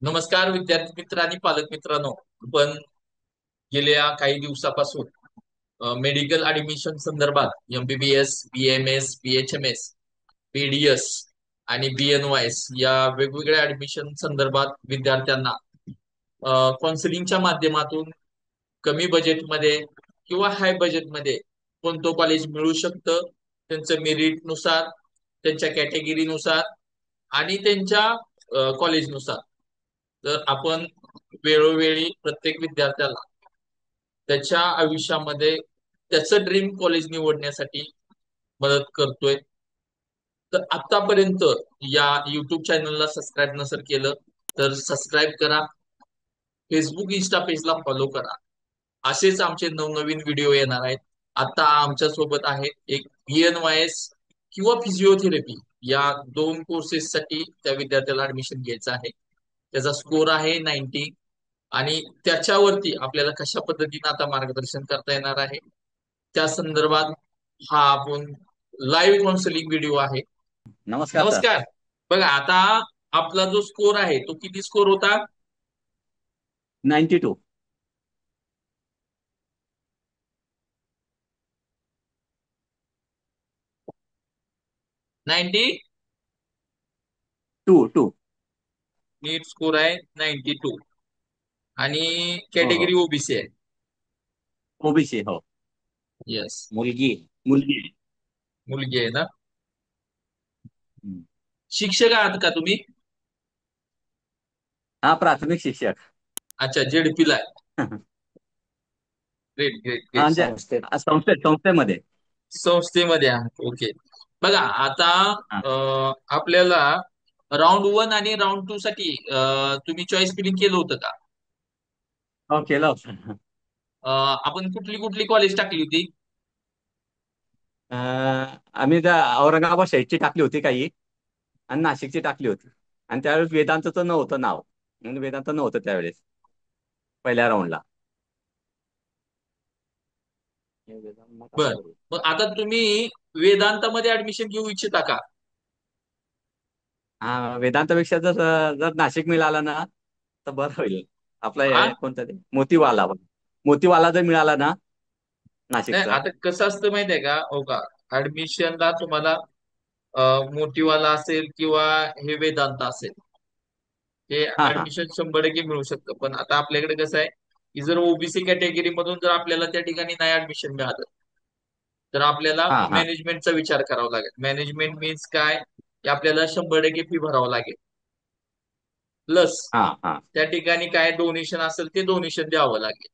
नमस्कार विद्यार्थी मित्र आणि पालक मित्रांनो. आपण गेल्या काही दिवसापासून मेडिकल ऍडमिशन संदर्भात एमबीबीएस, बीएमएस, बीएचएमएस, बीडीएस आणि बीएनवायएस या वेगवेगळ्या ऍडमिशन संदर्भात विद्यार्थ्यांना काउन्सिलिंगच्या माध्यमातून कमी बजेटमध्ये किंवा हाय बजेटमध्ये कोणतं कॉलेज मिळू शकतं, त्यांचं मेरिटनुसार, त्यांच्या कॅटेगरीनुसार आणि त्यांच्या कॉलेजनुसार. तर आपण वेळोवेळी प्रत्येक विद्यार्थ्याला त्याच्या आयुष्यामध्ये त्याचं ड्रीम कॉलेज निवडण्यासाठी मदत करतोय. तर आतापर्यंत या युट्यूब चॅनलला सबस्क्राईब नसेल केलं तर सबस्क्राईब करा. फेसबुक इंस्टा पेजला फॉलो करा. असेच आमचे नवनवीन व्हिडिओ येणार आहेत. आता आमच्या सोबत आहे एक बीएनवायएस किंवा फिजिओथेरपी या दोन कोर्सेससाठी त्या विद्यार्थ्याला ऍडमिशन घ्यायचं आहे. त्याचा स्कोर आहे 90 आणि त्याच्यावरती आपल्याला कशा पद्धतीने आता मार्गदर्शन करता येणार आहे त्या संदर्भात हा आपण लाईव्ह काउन्सिलिंग व्हिडिओ आहे. नमस्कार सर. नमस्कार. बघा आता आपला जो स्कोर आहे तो किती स्कोर होता? 92. 90. To to. नीट स्कोर आहे 92 आणि हो हो. कॅटेगरी ओबीसी आहे. ओबीसी हो. येस. मुलगी मुलगी आहे. मुलगी आहे ना? हम्म. शिक्षक आहात का तुम्ही? हा, प्राथमिक शिक्षक. अच्छा, झेडपी ला आहे. ग्रेट ग्रेट हा, ग्रेट. म्हणजे संस्थेमध्ये. संस्थेमध्ये आहात, ओके. बघा आता हा. आपल्याला राऊंड वन आणि राऊंड टू साठी तुम्ही चॉईस फिलिंग केलं होतं का? हो, केलं होतं. आपण कुठली कुठली कॉलेज टाकली होती? आम्ही त्या औरंगाबाद साईडची टाकली होती काही, आणि नाशिकची टाकली होती. आणि त्यावेळेस वेदांतचं नव्हतं नाव, म्हणजे वेदांत नव्हतं त्यावेळेस पहिल्या राऊंडला. बर. मग आता तुम्ही वेदांतामध्ये ऍडमिशन घेऊ इच्छिता का? हा, वेदांतापेक्षा जर जर नाशिक मिळाला ना तर बरं होईल. आपला हा. कोणता ते मोतीवाला. मोतीवाला जर मिळाला ना नाही, नाशिकचा. आता कसं असतं माहितीये का, हो का, ऍडमिशनला तुम्हाला मोतीवाला असेल किंवा हे वेदांत असेल, हे हा हा ऍडमिशन 100% मिळू शकतं. पण आता आपल्याकडे कसं आहे की जर ओबीसी कॅटेगरी मधून जर आपल्याला त्या ठिकाणी नाही ऍडमिशन मिळालं तर आपल्याला हा हा मॅनेजमेंटचा विचार करावा लागेल. मॅनेजमेंट मीन्स काय, की आपल्याला 100% फी भरावं लागेल. प्लस हा हा. त्या ठिकाणी काय डोनेशन असेल ते डोनेशन द्यावं लागेल.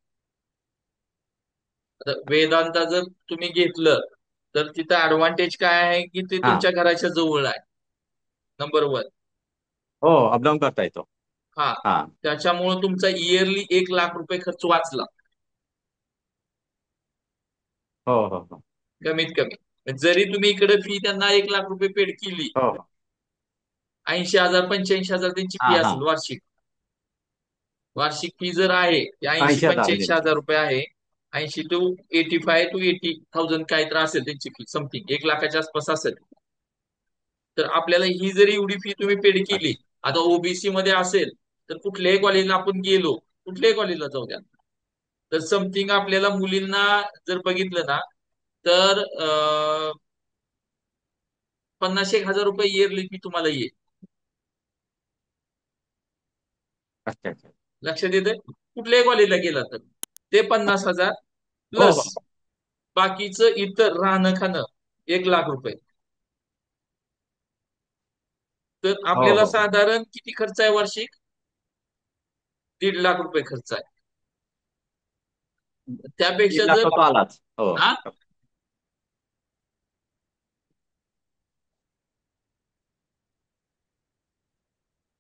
आता वेदांता जर तुम्ही घेतलं तर तिथं ऍडव्हान्टेज काय आहे की ते हा. तुमच्या घराच्या जवळ आहे. Number one. हो, अपडाऊन करता येतो. हा. हा. त्याच्यामुळे तुमचा इयरली 1 लाख रुपये खर्च वाचला, हो हो हो कमीत कमी. जरी तुम्ही इकडे फी त्यांना 1 लाख रुपये पेड केली, हो. 80,000 85,000 त्यांची हा फी हा. असेल वार्षिक. वार्षिक फी जर आहे ती 80,000 आहे 80-85,000 त्यांची. रुपये आहे. 80 to 85 to 80,000 काय तर असेल त्यांची फी, समथिंग 1 लाखाच्या आसपास असेल. तर आपल्याला ही जरी एवढी फी तुम्ही पेड केली, अच्छा. आता ओबीसी मध्ये असेल तर कुठल्याही कॉलेजला आपण गेलो, कुठल्याही कॉलेजला जाऊ द्या, तर समथिंग आपल्याला मुलींना जर बघितलं ना तर 50,000 1,000 रुपये इयरली फी तुम्हाला येईल. अच्छा अच्छा. लक्षात येते? कुठल्याही कॉलेजला गेला तर ते 50,000 हो प्लस हो. बाकीचं इतर राहणं खाणं 1 लाख रुपये. तर हो आपल्याला हो. साधारण किती खर्च आहे वार्षिक? 1.5 लाख रुपये खर्च आहे. दीड त्यापेक्षा लाख जर तो आलाच हो. हा,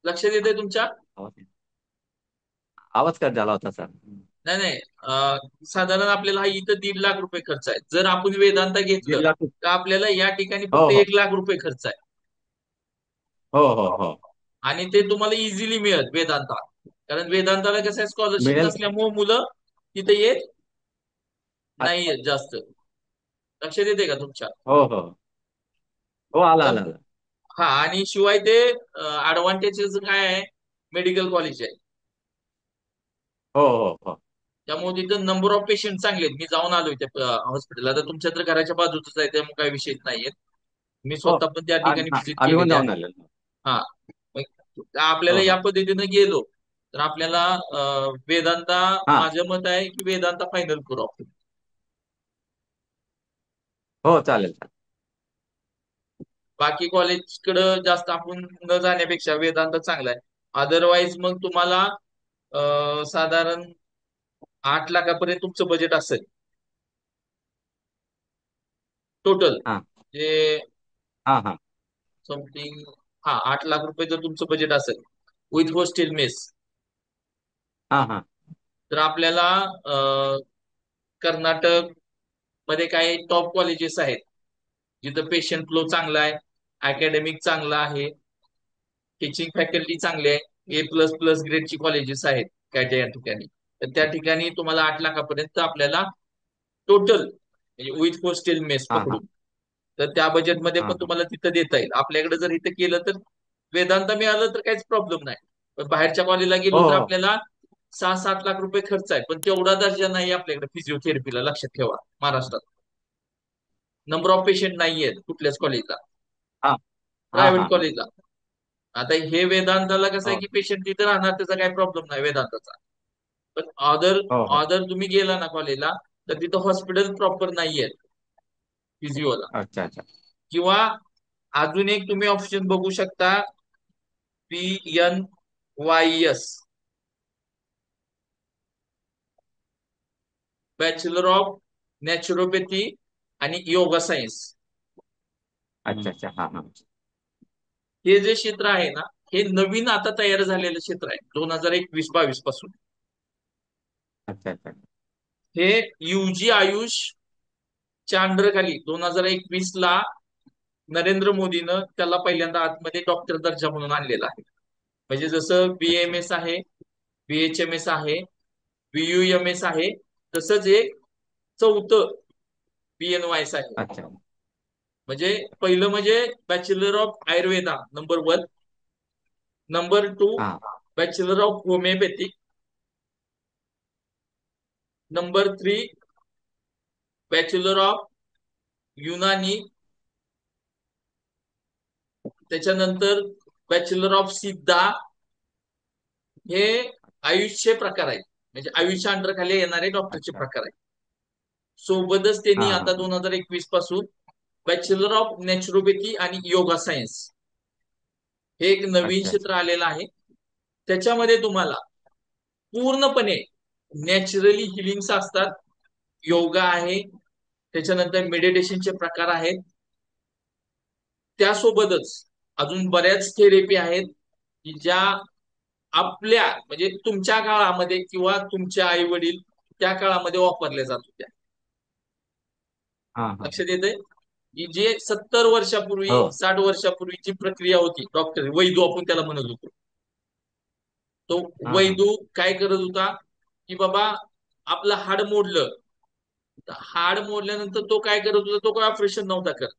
लक्षात येते तुमच्या? आवाज आवाज कट झाला होता सर. नाही नाही, साधारण आपल्याला हा इथं 1.5 लाख रुपये खर्च आहे. जर आपण वेदांत घेतलं दीड लाख. तर आपल्याला या ठिकाणी हो फक्त हो 1 लाख रुपये खर्च आहे. हो हो हो. आणि ते तुम्हाला इझिली मिळत वेदांता. कारण वेदांताला कसं आहे, स्कॉलरशिप मिळेल. नसल्यामुळे मुलं तिथे येत नाही अच्छा. येत जास्त. लक्षात येते का तुमच्या? हो हो हो. आला तर आला आला. हा, आणि शिवाय ते ऍडव्हान्टेजेस काय आहे मेडिकल कॉलेज आहे. हो हो हो. त्यामुळे तिथं नंबर ऑफ पेशंट चांगले आहेत. मी जाऊन आलोय त्या हॉस्पिटलला. तर तुमच्या तर घराच्या बाजूच आहे, त्यामुळे काही विषयच नाहीये. मी हो. स्वतः पण त्या ठिकाणी व्हिजिट आम्ही पण केलेली जाऊन आहे. आलेलो. हा. मग आपल्याला हो या हो. पद्धतीने गेलो तर आपल्याला वेदांता, हा. माझं मत आहे की वेदांता फायनल करू आपण. हो चालेल चालेल. बाकी कॉलेजकडे जास्त आपण न जाण्यापेक्षा वेदांत चांगला आहे. अदरवाईज मग तुम्हाला साधारण 8 लाखापर्यंत तुमचं बजेट असेल टोटल. हा जे हा हा समथिंग, हा, 8 लाख रुपये जर तुमचं बजेट असेल विथ हॉस्टेल मेस, हा हा. तर आपल्याला कर्नाटक मध्ये काही टॉप कॉलेजेस आहेत जिथं पेशंट फ्लो चांगला आहे, अकॅडमिक चांगला आहे, टीचिंग फॅकल्टी चांगली आहे, A++ ग्रेडची कॉलेजेस आहेत काय त्या ठिकाणी. तर त्या ठिकाणी तुम्हाला 8 लाखापर्यंत आपल्याला टोटल म्हणजे विथ हॉस्टेल मेस हा हा पकडून, तर त्या बजेटमध्ये हा पण हा. तुम्हाला तिथं देता येईल. आपल्याकडे जर इथं केलं तर वेदांत मिळालं तर काहीच प्रॉब्लेम नाही. पण बाहेरच्या कॉलेजला हो गेलो तर हो. आपल्याला 6-7 लाख रुपये खर्च आहे. पण तेवढा दर्जा नाही आपल्याकडे फिजिओथेरपीला, लक्षात ठेवा. महाराष्ट्रात नंबर ऑफ पेशंट नाहीयेत कुठल्याच कॉलेजला, हा हा प्रायव्हेट हा हा. कॉलेजला. आता हे वेदांताला कसं आहे हो की पेशंट तिथे राहणार, त्याचा काही प्रॉब्लेम नाही वेदांताचा. पण अदर हो हो. अदर तुम्ही गेला ना कॉलेजला, तर तिथं हॉस्पिटल प्रॉपर नाहीये फिजिओला. अच्छा अच्छा. किंवा अजून एक तुम्ही ऑप्शन बघू शकता, BNYS, बॅचलर ऑफ नॅचरोपॅथी आणि योगा सायन्स. अच्छा अच्छा. हा हा. हे जे क्षेत्र आहे ना, हे नवीन आता तयार झालेलं क्षेत्र आहे 2021-22 पासून. अच्छा अच्छा. हे UG आयुष च्या अंडर खाली 2021 ला नरेंद्र मोदीनं त्याला पहिल्यांदा आतमध्ये डॉक्टर दर्जा म्हणून आणलेला आहे. म्हणजे जसं अच्छा BAMS आहे, BHMS आहे, BUMS आहे, तसंच एक चौथं BNYS आहे. अच्छा. म्हणजे पहिलं म्हणजे bachelor of Ayurveda number 1, number 2 हा. Bachelor of homeopathic, number 3 bachelor of Unani, त्याच्यानंतर बॅचलर ऑफ सिद्धा. हे आयुषचे प्रकार आहेत, म्हणजे आयुषच्या अंडर खाली येणारे डॉक्टरचे अच्छा. प्रकार आहेत. सोबतच त्यांनी हा हा आता हा. 2021 पासून बॅचलर ऑफ नॅचरोपॅथी आणि योगा सायन्स हे एक नवीन अच्छा क्षेत्र अच्छा. आलेलं आहे. त्याच्यामध्ये तुम्हाला पूर्णपणे नॅचरली हिलिंग्स असतात. योगा आहे, त्याच्यानंतर मेडिटेशनचे प्रकार आहेत, त्यासोबतच अजून बऱ्याच थेरपी आहेत की ज्या आपल्या म्हणजे तुमच्या काळामध्ये किंवा तुमच्या आई वडील त्या काळामध्ये वापरल्या जात होत्या. हा हा. लक्षात येते की जे 70 वर्षापूर्वी, हो. 60 वर्षापूर्वीची प्रक्रिया होती, डॉक्टर वैद्य आपण त्याला म्हणत होतो. तो हा हा. वैद्य काय करत होता की बाबा आपलं हाड मोडलं, तर हाड मोडल्यानंतर तो काय करत होता, तो काय ऑपरेशन नव्हता करत.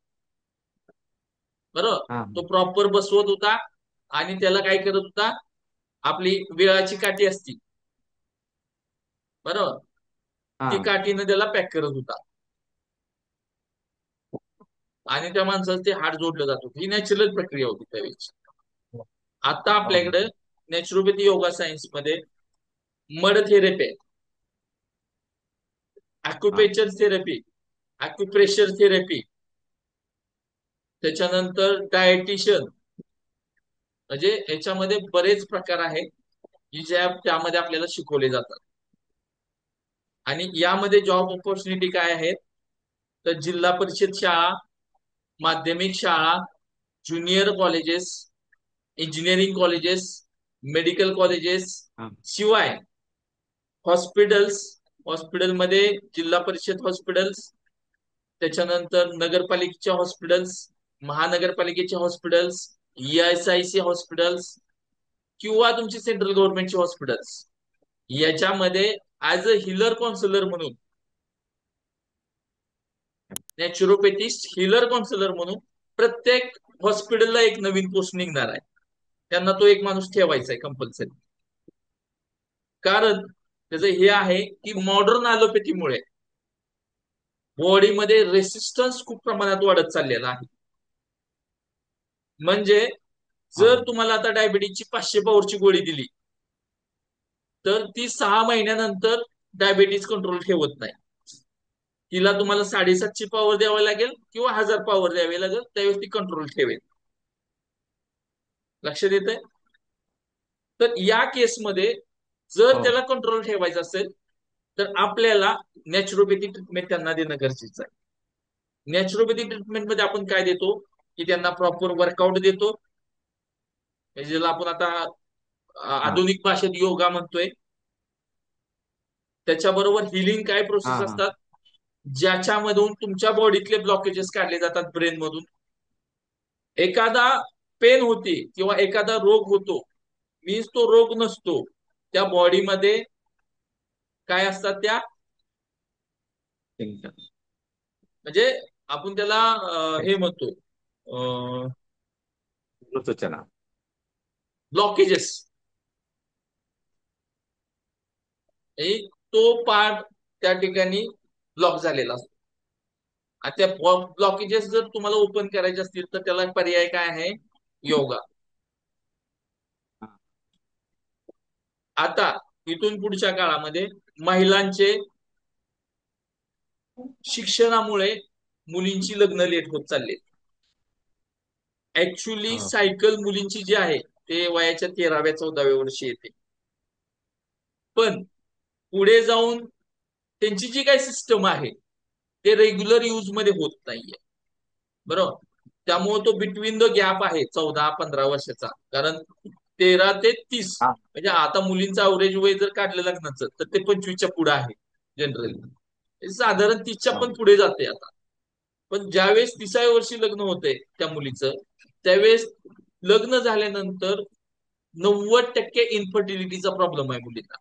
बरोबर. हा तो प्रॉपर बसवत होता आणि त्याला काय करत होता, आपली विळाची काठी असती, बरोबर, ती हा. काठीनं त्याला पॅक करत होता आणि त्या माणसाचं ते हाड जोडलं जात होतं. ही नॅचरल प्रक्रिया होती त्यावेळेची. आता हो हो आपल्याकडे हो. नॅचरोपॅथी योगा सायन्स मध्ये मड थेरपी आहे, हा. अॅक्युपेक्चर थेरपी, अॅक्युप्रेशर थेरपी, त्याच्यानंतर डायटिशियन. म्हणजे याच्यामध्ये बरेच प्रकार आहेत की ज्या त्यामध्ये आपल्याला शिकवले जातात. आणि यामध्ये जॉब ऑपॉर्च्युनिटी काय आहेत, तर जिल्हा परिषद शाळा, माध्यमिक शाळा, junior colleges, engineering colleges, medical colleges, हा. शिवाय हॉस्पिटल्स. हॉस्पिटलमध्ये जिल्हा परिषद हॉस्पिटल्स, त्याच्यानंतर नगरपालिकेच्या हॉस्पिटल्स, महानगरपालिकेचे हॉस्पिटल्स, ESIC हॉस्पिटल्स, किंवा तुमची सेंट्रल गव्हर्नमेंटची हॉस्पिटल्स. याच्यामध्ये ऍज अ हिलर काउन्सिलर म्हणून, नॅचरोपॅथिस्ट हिलर काउन्सिलर म्हणून प्रत्येक हॉस्पिटलला एक नवीन पोस्ट निघणार आहे. त्यांना तो एक माणूस ठेवायचा आहे कंपल्सरी. कारण त्याचं हे आहे की मॉडर्न ॲलोपॅथीमुळे बॉडीमध्ये रेसिस्टन्स खूप प्रमाणात वाढत चाललेला आहे. म्हणजे हा जर तुम्हाला आता डायबिटीजची 500 पॉवरची गोळी दिली, तर ती 6 महिन्यानंतर डायबिटीज कंट्रोल ठेवत नाही. तिला तुम्हाला 750 पॉवर द्यावी लागेल किंवा 1000 पॉवर द्यावी लागेल, त्यावेळेस ती कंट्रोल ठेवेल. लक्षात येतंय? तर या केसमध्ये जर हो त्याला कंट्रोल ठेवायचं असेल, तर आपल्याला नॅचरोपॅथी ट्रीटमेंट त्यांना देणं गरजेचं आहे. नॅचरोपॅथी ट्रीटमेंटमध्ये आपण काय देतो, की त्यांना प्रॉपर वर्कआउट देतो, म्हणजे ज्याला आपण आता हा आधुनिक भाषेत योगा म्हणतोय. त्याच्याबरोबर हिलिंग काय हा प्रोसेस हा असतात, ज्याच्यामधून तुमच्या बॉडीतले ब्लॉकेजेस काढले जातात ब्रेन मधून. एखादा पेन होते किंवा एखादा रोग होतो, मीन्स तो रोग नसतो. त्या बॉडीमध्ये काय असतात त्या, ठीक म्हणजे आपण त्याला आहे. हे म्हणतो सूचना. ब्लॉकेजेस. तो पार्ट त्या ठिकाणी ब्लॉक झालेला असतो. आणि त्या ब्लॉकेजेस जर तुम्हाला ओपन करायचे असतील, तर त्याला पर्याय काय आहे? योगा. हा आता इथून पुढच्या काळामध्ये महिलांचे शिक्षणामुळे मुलींची लग्न लेट होत चालले. ऍक्च्युली हो सायकल मुलींची जी आहे ते वयाच्या 13व्या 14व्या वर्षी येते. पण पुढे जाऊन त्यांची जी काही सिस्टम आहे ते रेग्युलर यूज मध्ये होत नाहीये. बरोबर. त्यामुळे तो बिटवीन द गॅप आहे 14-15 वर्षाचा. कारण 13 ते 30, हा म्हणजे आता मुलींचं अवरेज वय जर काढलं लग्नाचं, तर ते 25च्या पुढे आहे जनरली. साधारण 30च्या हो पण पुढे जाते आता. पण ज्यावेळेस 30व्या वर्षी लग्न होतंय त्या मुलीचं, त्यावेळेस लग्न झाल्यानंतर 90% इन्फर्टिलिटीचा प्रॉब्लेम आहे मुलींना.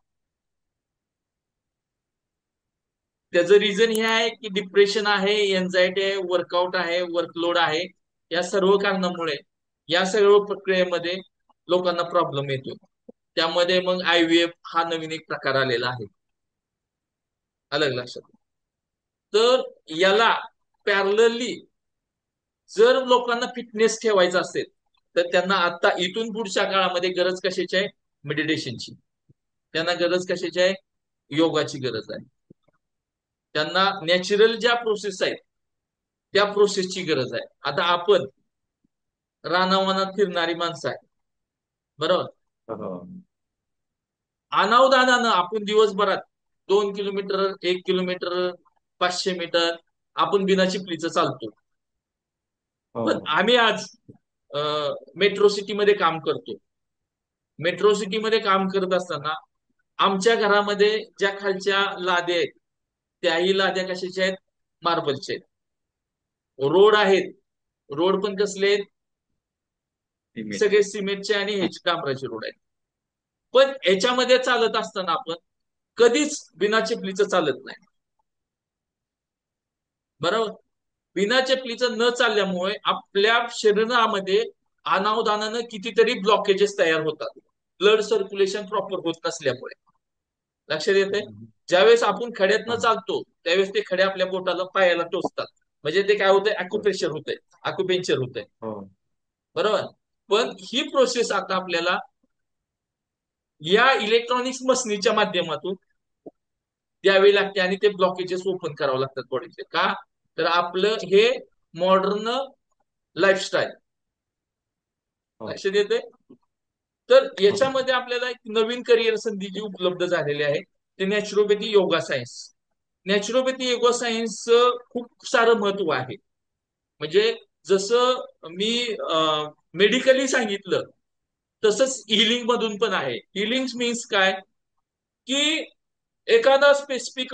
त्याचं रिझन हे आहे की डिप्रेशन आहे, एन्झायटी आहे, वर्कआउट आहे, वर्कलोड आहे. या सर्व कारणामुळे या सर्व प्रक्रियेमध्ये लोकांना प्रॉब्लेम येतो. त्यामध्ये मग IVF हा नवीन एक प्रकार आलेला आहे. अलग लक्षात. तर याला पॅरलली जर लोकांना फिटनेस ठेवायचा असेल, तर त्यांना आता इथून पुढच्या काळामध्ये गरज कशाची आहे? मेडिटेशनची. त्यांना गरज कशाची आहे? योगाची गरज आहे. त्यांना नॅचरल ज्या प्रोसेस आहेत त्या प्रोसेसची गरज आहे. आता आपण रानावनात फिरणारी माणसं आहे, बरोबर. हो अनावधानानं आपण दिवसभरात 2 किलोमीटर, 1 किलोमीटर, 500 मीटर आपण बिना चिपलीचं चालतो. पण हो आम्ही आज मेट्रो सिटीमध्ये काम करतो. मेट्रो सिटीमध्ये काम करत असताना आमच्या घरामध्ये ज्या खालच्या लाद्या आहेत, त्याही लाद्या कशाच्या आहेत? मार्बलच्या आहेत. रोड आहेत, रोड पण कसले आहेत? सिमेंटचे. सगळे सिमेंटचे आणि ह्याचे डांबराचे रोड आहेत. पण याच्यामध्ये चालत असताना आपण कधीच बिना चपलीचं चालत नाही, बरोबर. बिना चपलीचं न चालल्यामुळे आपल्या शरीरामध्ये अनावधानानं कितीतरी ब्लॉकेजेस तयार होतात, ब्लड सर्क्युलेशन प्रॉपर होत नसल्यामुळे. लक्षात येते? ज्यावेळेस आपण खड्यातनं हो चालतो त्यावेळेस ते खडे आपल्या बोटाला पायाला टोचतात. म्हणजे ते काय होतंय? हो अॅक्युप्रेशर होतंय, अॅक्युपेंचर होतंय. हो बरोबर. पण ही प्रोसेस आता आपल्याला या इलेक्ट्रॉनिक्स मशीनच्या माध्यमातून द्यावी लागते आणि ते ब्लॉकेजेस ओपन करावे लागतात बॉडीचे. का? तर आपलं हे मॉडर्न लाईफस्टाईल. हो लक्षात येते? तर हो याच्यामध्ये आपल्याला एक नवीन करिअर संधी जी उपलब्ध झालेली आहे ते naturopathy yoga science. Naturopathy yoga science खूप सारं महत्व आहे. म्हणजे जसं मी मेडिकली सांगितलं, तसंच हिलिंग मधून पण आहे. हिलिंग मीन्स काय? की एखादा स्पेसिफिक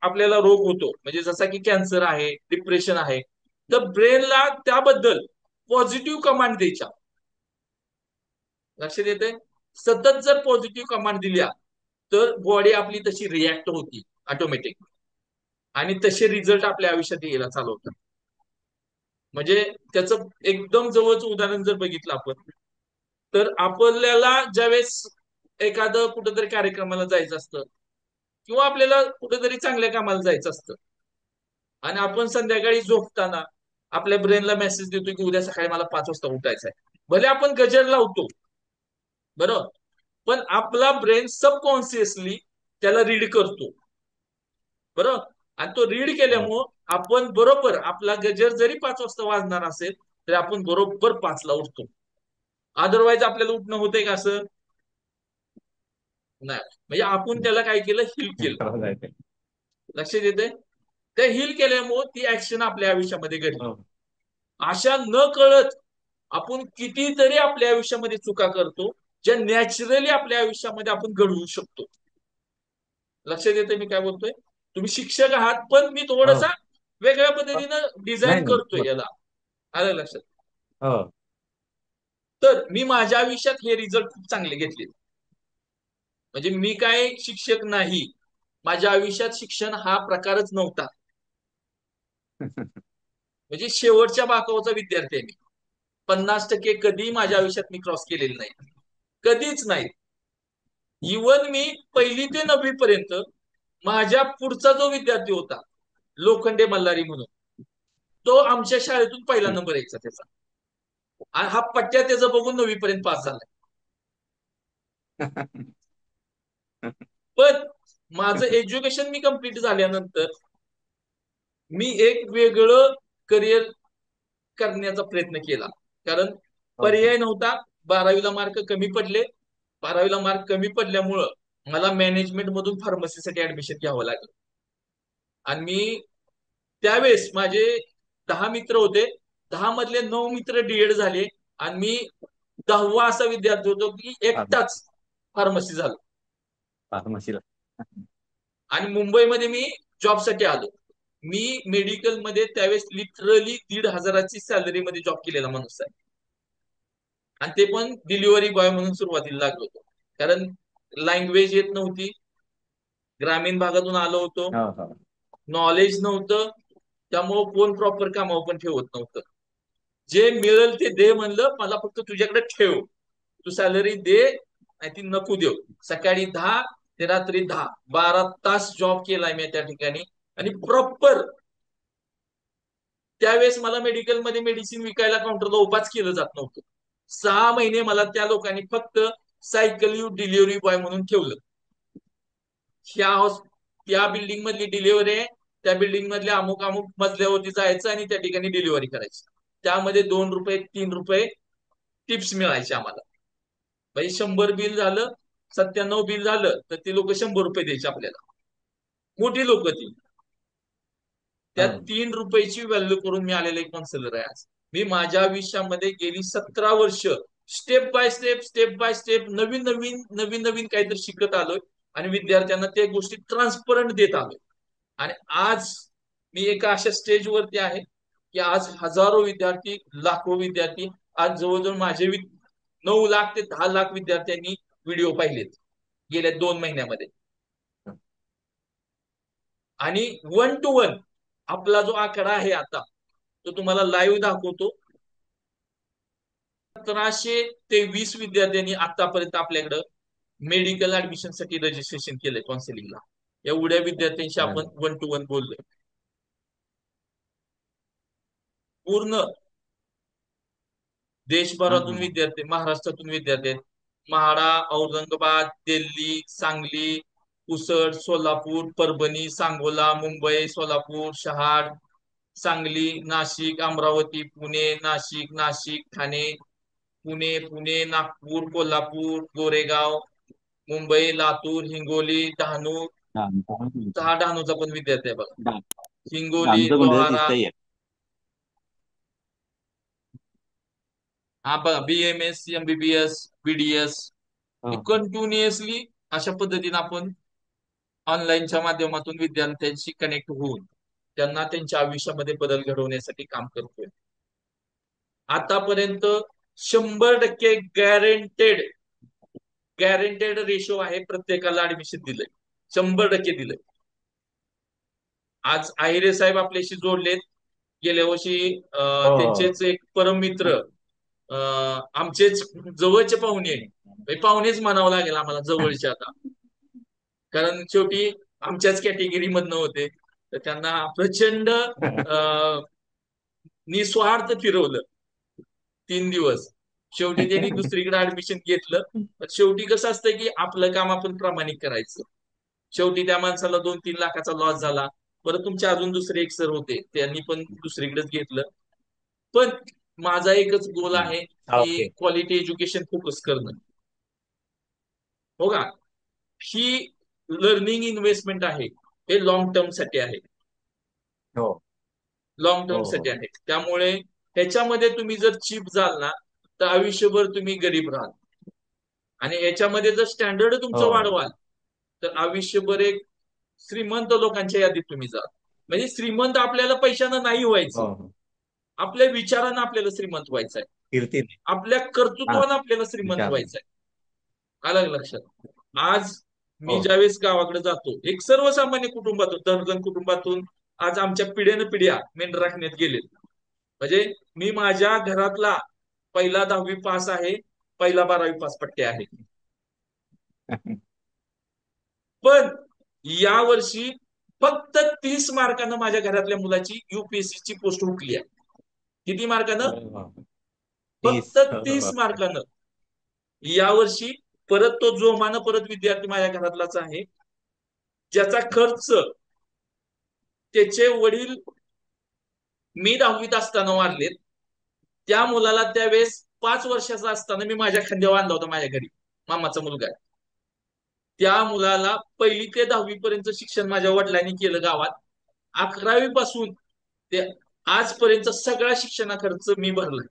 आपल्याला रोग होतो, म्हणजे जसा की कॅन्सर आहे, डिप्रेशन आहे, तर ब्रेनला त्याबद्दल पॉझिटिव्ह कमांड द्यायच्या. लक्षात येते? सतत जर पॉझिटिव्ह कमांड दिल्या तर बॉडी आपली तशी रिॲक्ट होती ऑटोमॅटिक, आणि तसे रिझल्ट आपल्या आयुष्यात यायला चालू होतात. म्हणजे त्याचं एकदम जवळचं उदाहरण जर बघितलं आपण, तर आपल्याला ज्यावेळेस एखादं कुठेतरी कार्यक्रमाला जायचं असतं किंवा आपल्याला कुठेतरी चांगल्या कामाला जायचं असतं आणि आपण संध्याकाळी झोपताना आपल्या ब्रेनला मेसेज देतो की उद्या सकाळी मला 5 वाजता उठायचं आहे. भले आपण गजर लावतो, बरोबर, पण आपला ब्रेन सबकॉन्शियसली त्याला रीड करतो, बरोबर. आणि तो रीड हो. केल्यामुळं आपण बरोबर आपला गजर जरी 5 वाजता वाजणार असेल तरी आपण बरोबर 5ला उठतो. अदरवाईज आपल्याला उठणं होतंय का असं? नाही. म्हणजे आपण त्याला काय केलं, हिल केलं. खरं जायचंय. लक्षात येते. त्या हिल केल्यामुळे ती ऍक्शन आपल्या आयुष्यामध्ये घडली. हो. अशा न कळत आपण कितीतरी आपल्या आयुष्यामध्ये चुका करतो ज्या नॅचरली आपल्या आयुष्यामध्ये आपण घडवू शकतो. लक्षात येते मी काय बोलतोय? तुम्ही शिक्षक आहात पण मी हो. थोडासा वेगळ्या हो. पद्धतीनं नाही डिझाईन नाही करतोय याला. आलं लक्षात? हो. तर मी माझ्या आयुष्यात हे रिझल्ट खूप चांगले घेतले. म्हणजे मी काय शिक्षक नाही, माझ्या आयुष्यात शिक्षण हा प्रकारच नव्हता. म्हणजे शेवटच्या बाकावचा विद्यार्थी आहे मी. 50% कधी माझ्या आयुष्यात मी क्रॉस केलेले नाही, कधीच नाही. इवन मी 1ली ते 9वी पर्यंत माझ्या पुढचा जो विद्यार्थी होता लोखंडे मल्हारी म्हणून, तो आमच्या शाळेतून पहिला नंबर यायचा त्याचा. आणि हा पट्ट्या त्याचा बघून 9वी पर्यंत पास झालाय. पण माझं एज्युकेशन मी कंप्लीट झाल्यानंतर मी एक वेगळं करिअर करण्याचा प्रयत्न केला. कारण हो. हो. पर्याय नव्हता. 12वीला मार्क कमी पडले. 12वीला मार्क कमी पडल्यामुळं मला मॅनेजमेंट मधून फार्मसीसाठी ऍडमिशन घ्यावं लागलं. आणि मी त्यावेळेस माझे 10 मित्र होते. 10 मधले 9 मित्र डीएड झाले आणि मी 10वा असा विद्यार्थी होतो की एकटाच फार्मसी झालो. फार्मसीला. आणि मुंबईमध्ये मी जॉबसाठी आलो. मी मेडिकलमध्ये त्यावेळेस लिटरली 1,500ची सॅलरी मध्ये जॉब केलेला माणूस आहे. आणि ते पण डिलिव्हरी बॉय म्हणून सुरुवातीला लागलो होतो. कारण लँग्वेज येत नव्हती, ग्रामीण भागातून आलो होतो, हो. हो. नॉलेज नव्हतं, त्यामुळं कोण प्रॉपर कामावर पण ठेवत नव्हतं. जे मिळेल ते दे म्हणलं, मला फक्त तुझ्याकडे ठेव. तू सॅलरी दे नाही ती नको देऊ. सकाळी 10 ते रात्री 10, 12 तास जॉब केलाय मी त्या ठिकाणी. आणि प्रॉपर त्यावेळेस मला मेडिकलमध्ये मेडिसिन विकायला काउंटरला उभाच केलं जात नव्हतं. 6 महिने मला त्या लोकांनी फक्त सायकल यू डिलिव्हरी बॉय म्हणून ठेवलं. ह्या त्या बिल्डिंग मधली डिलिव्हरी आहे, त्या बिल्डिंग मधल्या अमुक अमुक मजल्यावरती जायचं आणि त्या ठिकाणी डिलिव्हरी करायची. त्यामध्ये 2 रुपये 3 रुपये टिप्स मिळायचे आम्हाला. म्हणजे 100 बिल झालं, 97 बिल झालं तर ती लोक 100 रुपये द्यायची आपल्याला. मोठी लोक ती. त्या हो. 3 रुपयाची व्हॅल्यू करून मी आलेला एक काउन्सिलर आहे आज. मी माझ्या आयुष्यामध्ये गेली 17 वर्ष step by step step by step नवीन नवीन नवीन नवीन काहीतरी शिकत आलोय आणि विद्यार्थ्यांना त्या गोष्टी ट्रान्सपरंट देत आलोय. आणि आज मी एका अशा स्टेजवरती आहे की आज हजारो विद्यार्थी, लाखो विद्यार्थी, आज जवळजवळ माझे 9 लाख ते 10 लाख विद्यार्थ्यांनी व्हिडिओ पाहिलेत गेल्या 2 महिन्यामध्ये. आणि 1 to 1 आपला जो आकडा आहे आता तो तुम्हाला लाईव्ह दाखवतो. 1723 विद्यार्थ्यांनी आतापर्यंत आपल्याकडं मेडिकल ऍडमिशन साठी रजिस्ट्रेशन केलंय काउन्सिलिंगला. एवढ्या विद्यार्थ्यांशी अरे आपण वा. 1 to 1 बोललोय. पूर्ण हा, देशभरातून हा, विद्यार्थी, महाराष्ट्रातून विद्यार्थी आहेत. म्हाडा, औरंगाबाद, दिल्ली, सांगली, पुसद, सोलापूर, परभणी, सांगोला, मुंबई, सोलापूर, शहाड, सांगली, नाशिक, अमरावती, पुणे, नाशिक, नाशिक, ठाणे, पुणे, पुणे, नागपूर, कोल्हापूर, गोरेगाव, मुंबई, लातूर, हिंगोली, डहाणू. हा. हा डहाणूचा पण विद्यार्थी आहे बघा. हिंगोली, आमचं कोणतं लोहारा. दिसतंय. हा बघा, BMS, MBBS, BDS. हो. कंटिन्युअसली अशा पद्धतीने आपण ऑनलाईनच्या माध्यमातून विद्यार्थ्यांशी कनेक्ट होऊन त्यांना त्यांच्या आयुष्यामध्ये बदल घडवण्यासाठी काम करतोय. आतापर्यंत 100% गॅरंटेड गॅरंटेड रेशो आहे, प्रत्येकाला ऍडमिशन दिलंय. 100% दिलंय. आज आहिरे साहेब आपल्याशी जोडलेत. गेल्या वर्षी हो. हो. त्यांचेच एक परम मित्र आमचेच जवळचे पाहुणे आहे. म्हणजे पाहुणेच म्हणावं लागेल आम्हाला जवळचे आता, कारण शेवटी आमच्याच कॅटेगरी मधनं होते. तर त्यांना प्रचंड निस्वार्थ फिरवलं 3 दिवस. शेवटी त्यांनी दुसरीकडे ऍडमिशन घेतलं. पण शेवटी कसं असतं की आपलं काम आपण प्रामाणिक करायचं. शेवटी त्या माणसाला 2-3 लाखाचा लॉस झाला. परत तुमचे अजून दुसरे एक सर होते, त्यांनी पण दुसरीकडेच घेतलं. पण माझा एकच गोल आहे की ओके. क्वालिटी एज्युकेशन फोकस करणं. हो का? ही लर्निंग इन्व्हेस्टमेंट आहे, हे लॉंग टर्म साठी आहे. हो लॉंग टर्म हो साठी हो. आहे. त्यामुळे ह्याच्यामध्ये तुम्ही जर चीप झाल ना, तर आयुष्यभर तुम्ही गरीब राहाल. आणि याच्यामध्ये जर स्टँडर्ड तुमचं हो वाढवाल, तर आयुष्यभर एक श्रीमंत लोकांच्या यादीत तुम्ही जा. म्हणजे श्रीमंत आपल्याला पैशानं नाही व्हायचं, हो हो. आपल्या विचारानं आपल्याला श्रीमंत व्हायचंय, कीर्तीने. आपल्या हा. कर्तृत्वानं आपल्याला श्रीमंत विचार. व्हायचंय. आलं का लक्षात? आज मी हो हो. ज्यावेळेस गावाकडे जातो, एक सर्वसामान्य कुटुंबातून, धनगर कुटुंबातून आज आमच्या पिढ्यानं पिढ्या मेंढ राखण्यात गेले. म्हणजे मी माझ्या घरातला पहिला 10वी पास आहे, पहिला 12वी पास पट्टे आहे. पण या वर्षी फक्त 30 मार्कानं माझ्या घरातल्या मुलाची UPSC ची पोस्ट हुकली आहे. किती मार्कानं? अरे बापरे. तीस. फक्त अरे 30 बापरे. मार्कानं. यावर्षी परत तो जोमानं परत विद्यार्थी माझ्या घरातलाच आहे, ज्याचा खर्च त्याचे वडील मी 10वीत असताना वारलेत. त्या मुलाला त्यावेळेस 5 वर्षाचा असताना मी माझ्या खांद्यावर आणला होता माझ्या घरी. मामाचा मुलगा आहे. त्या मुलाला 1ली ते 10वी पर्यंत शिक्षण माझ्या वडिलांनी केलं गावात. 11वी पासून ते आजपर्यंत सगळा शिक्षण खर्च मी भरला.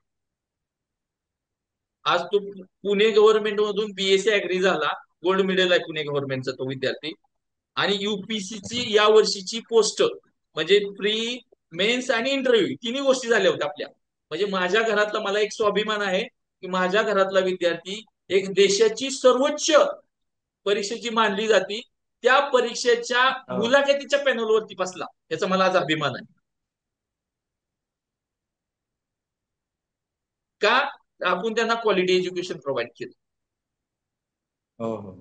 आज तो पुणे गव्हर्नमेंट मधून BSc ऍग्री झाला. गोल्ड मेडल आहे पुणे गव्हर्नमेंटचा तो विद्यार्थी. आणि UPSC या वर्षीची पोस्ट म्हणजे प्री, मेन्स आणि इंटरव्ह्यू तिन्ही गोष्टी झाल्या होत्या आपल्या. म्हणजे माझ्या घरातला मला एक स्वाभिमान आहे की माझ्या घरातला विद्यार्थी एक देशाची सर्वोच्च परीक्षा जी मानली जाते त्या परीक्षेच्या हो मुलाखतीच्या पॅनलवरती बसला, याचा मला आज अभिमान आहे. का? आपण त्यांना क्वालिटी एज्युकेशन प्रोव्हाइड केलं. हो हो.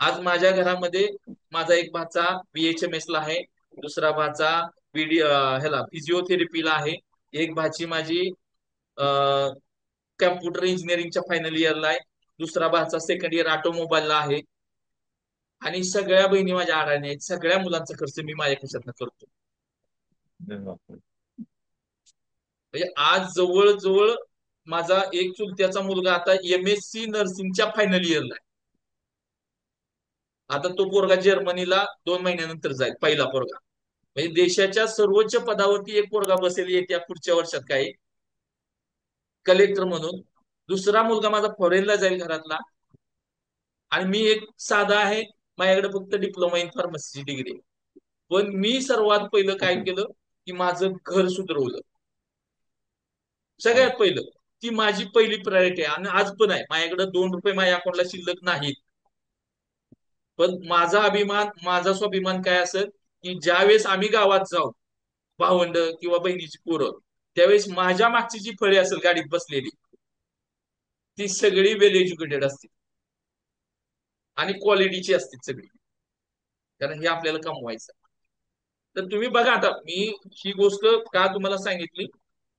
आज माझ्या घरामध्ये माझा एक भाचा BHMS ला आहे, दुसरा भाचा ह्याला फिजिओथेरपीला आहे, एक भाची माझी कॅम्प्युटर इंजिनिअरिंगच्या फायनल इयरला आहे, दुसरा भाचा सेकंड इयर ऑटोमोबाईलला आहे. आणि सगळ्या बहिणी माझ्या आडाने आहेत. सगळ्या मुलांचा खर्च मी माझ्या खिशातनं करतो. अरे बापरे. म्हणजे आज जवळजवळ माझा एक चुलत्याचा मुलगा आता MSc नर्सिंगच्या फायनल इयरला आहे. आता तो पोरगा जर्मनीला 2 महिन्यानंतर जाईल, पहिला पोरगा. म्हणजे देशाच्या सर्वोच्च पदावरती एक पोरगा बसेल येत्या पुढच्या वर्षात काही कलेक्टर म्हणून. दुसरा मुलगा माझा फॉरेनला जाईल घरातला. आणि मी एक साधा आहे, माझ्याकडे फक्त डिप्लोमा इन फार्मसीची डिग्री आहे. पण मी सर्वात पहिलं काय केलं की माझं घर सुधरवलं. हो. सगळ्यात पहिलं ती माझी पहिली प्रायोरिटी आहे आणि आज पण आहे. माझ्याकडे 2 रुपये माझ्या अकाउंटला शिल्लक नाहीत. पण माझा अभिमान, माझा स्वाभिमान काय असेल की ज्यावेळेस आम्ही गावात जाऊ, भावंड किंवा बहिणीची पोरं, त्यावेळेस माझ्या मागची जी फळी असेल गाडीत बसलेली, ती सगळी वेल एज्युकेटेड असतील आणि क्वालिटीची असतील सगळी, कारण हे आपल्याला कमवायचं. तर तुम्ही बघा, आता मी ही गोष्ट का तुम्हाला सांगितली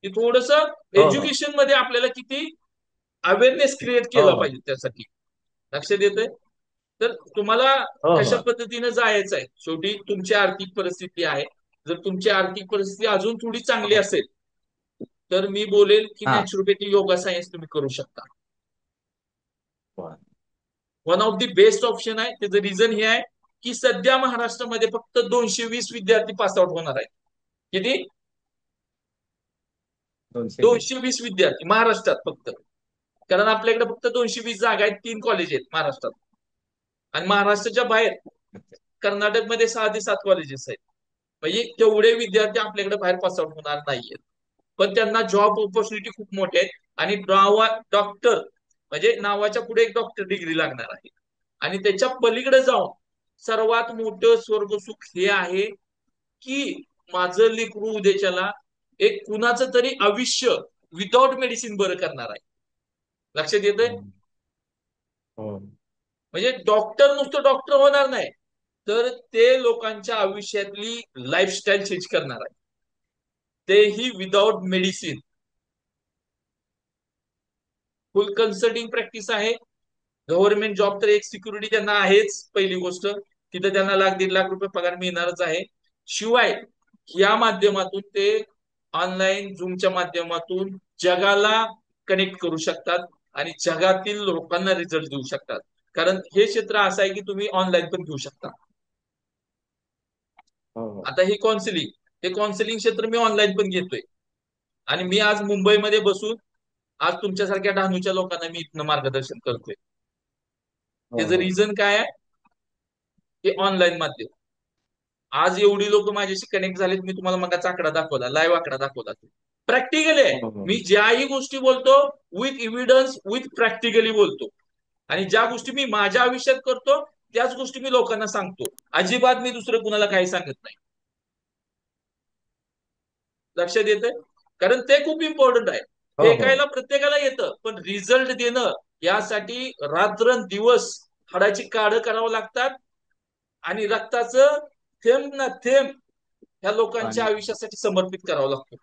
की थोडस हो हो एज्युकेशन मध्ये आपल्याला किती अवेअरनेस क्रिएट हो केला हो पाहिजे त्यासाठी. लक्षात येतंय? तर तुम्हाला हो कशा हो. पद्धतीने जायचं आहे, शेवटी तुमची आर्थिक परिस्थिती आहे. जर तुमची आर्थिक परिस्थिती अजून थोडी चांगली हो. असेल, तर मी बोलेल की हा. नॅचरोपॅथी योगा सायन्स तुम्ही करू शकता. बरं. One of the best option आहे. त्याचं रिझन हे आहे की सध्या महाराष्ट्रामध्ये फक्त 220 विद्यार्थी पास आउट होणार आहेत. किती? 220. 220 विद्यार्थी महाराष्ट्रात फक्त. कारण आपल्याकडे फक्त 220 जागा आहेत, 3 कॉलेज आहेत महाराष्ट्रात. आणि महाराष्ट्राच्या बाहेर अच्छा. कर्नाटकमध्ये 6 ते 7 कॉलेजेस आहेत. म्हणजे तेवढे विद्यार्थी आपल्याकडे बाहेर पास आउट होणार नाहीयेत. पण त्यांना जॉब ऑपॉर्च्युनिटी खूप मोठे आहेत. आणि डॉक्टर म्हणजे नावाच्या पुढे एक डॉक्टर डिग्री लागणार आहे. आणि त्याच्या पलीकडे जाऊन सर्वात मोठं स्वर्गसुख हे आहे की माझं लेकरू उद्याच्याला एक कुणाचं तरी आयुष्य विदाउट मेडिसिन बरं करणार आहे. लक्षात येतंय? हम्म. हो म्हणजे डॉक्टर नुसतं डॉक्टर होणार नाही, तर ते लोकांच्या आयुष्यातली लाईफस्टाईल चेंज करणार आहे, तेही विदाउट मेडिसिन. फुल कन्सल्टिंग प्रॅक्टिस आहे. गव्हर्नमेंट जॉब तर एक सिक्युरिटी त्यांना आहेच, पहिली गोष्ट. तिथे त्यांना लाख 1.5 लाख रुपये पगार मिळणारच आहे. शिवाय या माध्यमातून ते ऑनलाईन झूमच्या माध्यमातून जगाला कनेक्ट करू शकतात आणि जगातील लोकांना रिझल्ट देऊ शकतात. कारण हे क्षेत्र असं आहे की तुम्ही ऑनलाईन पण घेऊ शकता. हो हो आता हे काउन्सिलिंग क्षेत्र मी ऑनलाईन पण घेतोय. आणि मी आज मुंबईमध्ये बसून आज तुमच्यासारख्या डहाणूच्या लोकांना मी इथनं मार्गदर्शन करतोय. हो त्याचं हो रिझन काय आहे? हे ऑनलाईन माध्यम. आज एवढी लोक माझ्याशी कनेक्ट झालेत, मी तुम्हाला मगाचा आकडा दाखवला, लाईव्ह आकडा दाखवला. प्रॅक्टिकली आहे. हो हो मी ज्याही गोष्टी बोलतो विथ इव्हिडन्स, विथ प्रॅक्टिकली बोलतो. आणि ज्या गोष्टी मी माझ्या आयुष्यात करतो त्याच गोष्टी मी लोकांना सांगतो. अजिबात मी दुसरं कुणाला काही सांगत नाही. लक्षात येतंय? कारण ते खूप इम्पॉर्टंट आहे. हो हो फेकायला प्रत्येकाला येतं, पण रिझल्ट देणं यासाठी रात्रंदिवस हाडाची काढं करावं लागतात. आणि रक्ताचं थेंब ना थेंब ह्या लोकांच्या पाणी आयुष्यासाठी समर्पित करावं लागतं.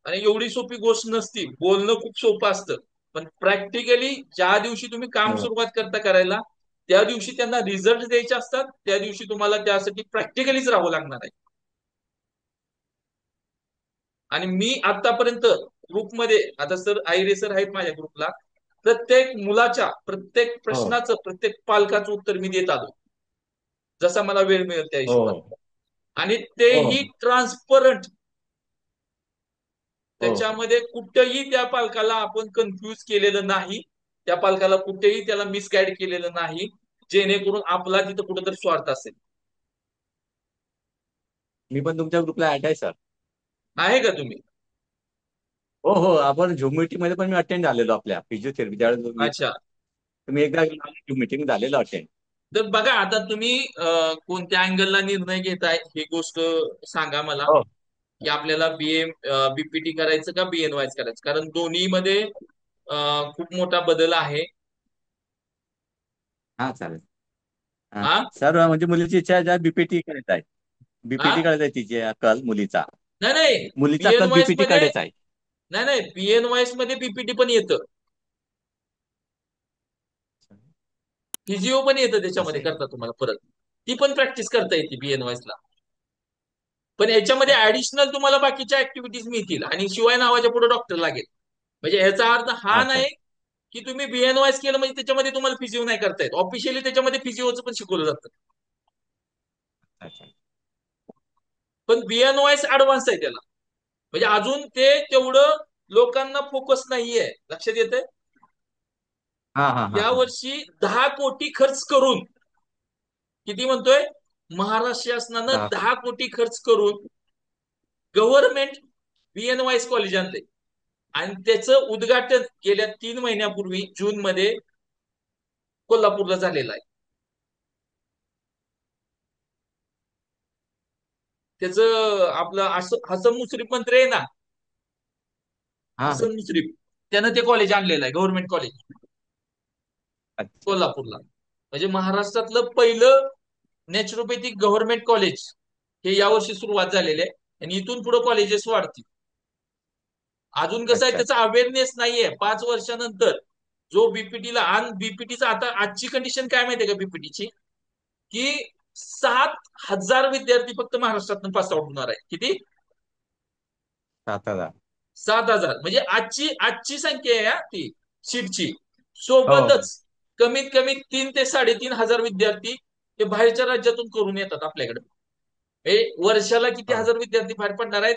आणि एवढी सोपी गोष्ट नसती. बोलणं खूप सोपं असतं, पण प्रॅक्टिकली ज्या दिवशी तुम्ही काम हो सुरुवात करता करायला, त्या दिवशी त्यांना रिझल्ट द्यायचे असतात. त्या दिवशी तुम्हाला त्यासाठी प्रॅक्टिकलीच राहावं लागणार आहे. आणि मी आतापर्यंत ग्रुपमध्ये, आता सर आयरे सर आहेत माझ्या ग्रुपला, प्रत्येक मुलाच्या प्रत्येक हो प्रश्नाचं प्रत्येक पालकाचं उत्तर मी देत आलो, जसा मला वेळ मिळेल त्या हिशोबाने. हो आणि हो तेही ट्रान्सपरंट. हो त्याच्यामध्ये कुठेही त्या पालकाला आपण कन्फ्युज केलेलं नाही, त्या पालकाला कुठेही त्याला मिसगाईड केलेलं नाही, जेणेकरून आपला तिथं कुठेतरी स्वार्थ असेल. मी पण तुमच्या ग्रुपला ऍड आहे सर. आहे का तुम्ही? हो हो आपण झूम मीटिंग मध्ये पण मी अटेंड झालेलो आपल्या फिजिओथेरपी त्यावेळेस अच्छा. तुम्ही एकदा झूम मीटिंग झालेलं अटेंड. तर बघा आता तुम्ही कोणत्या अँगलला निर्णय घेताय ही गोष्ट सांगा मला, हो की आपल्याला बीपीटी करायचं का बीएनवायच करायचं. कारण दोन्ही मध्ये खूप मोठा बदल आहे. हा चालेल. हा हा. सर म्हणजे मुलीची इच्छा आहे बीपीटी करायचा आहे. हा. बीपीटी करायचा आहे तिची कल मुलीचा. नाही नाही. मुलीचा कल बीएनवायस बीपीटी मध्ये, काढायचा आहे. नाही नाही, बीएनवायस मध्ये बीपीटी पण येतं, फिजिओ पण येतं असं त्याच्यामध्ये आहे. करता तुम्हाला परत. ती पण प्रॅक्टिस करता येते बीएनवायस ला. पण याच्यामध्ये अच्छा ऍडिशनल तुम्हाला बाकीच्या ऍक्टिव्हिटीज मिळतील आणि शिवाय नावाच्या पुढे डॉक्टर लागेल. म्हणजे ह्याचा अर्थ हा अच्छा नाही की तुम्ही बीएनवायस केलं म्हणजे त्याच्यामध्ये तुम्हाला फिजिओ नाही करता येत. ऑफिशियली त्याच्यामध्ये फिजिओचं पण शिकवलं जातं. अच्छा. पण बीएनवायस ऍडव्हान्स आहे त्याला. म्हणजे अजून ते तेवढं लोकांना फोकस नाहीये. लक्षात येते? हा हा हा या हा वर्षी 10 कोटी खर्च करून, किती म्हणतोय, महाराष्ट्र शासनानं 10 कोटी. 10 कोटी खर्च करून गव्हर्नमेंट बीएनवायस कॉलेज आणले. आणि त्याचं उद्घाटन गेल्या 3 महिन्यापूर्वी जून मध्ये कोल्हापूरला झालेलं आहे. त्याचं आपलं हसन मुश्रीफ मंत्री आहे ना, हा हसन मुश्रीफ, त्यानं ते कॉलेज आणलेलं आहे, गव्हर्नमेंट कॉलेज अच्छा कोल्हापूरला. म्हणजे महाराष्ट्रातलं पहिलं नॅचरोपॅथिक गव्हर्नमेंट कॉलेज हे यावर्षी सुरुवात झालेले आहे. आणि इथून पुढे कॉलेजेस वाढतील. अजून कसं आहे, अच्छा त्याचा अवेअरनेस नाहीये 5 वर्षानंतर. जो बीपीटीला, आणि बीपीटीचा आता आजची कंडिशन काय माहितीये का बीपीटीची, की 7,000 विद्यार्थी फक्त महाराष्ट्रातून पास आउट होणार आहे. किती? 7,000. 7,000. म्हणजे आजची संख्या आहे हा ती सीटची. हो सोबतच कमीत कमी 3 ते 3.5 हजार विद्यार्थी हे बाहेरच्या राज्यातून करून येतात आपल्याकडे. हे वर्षाला किती हो हजार विद्यार्थी बाहेर पडणार आहेत?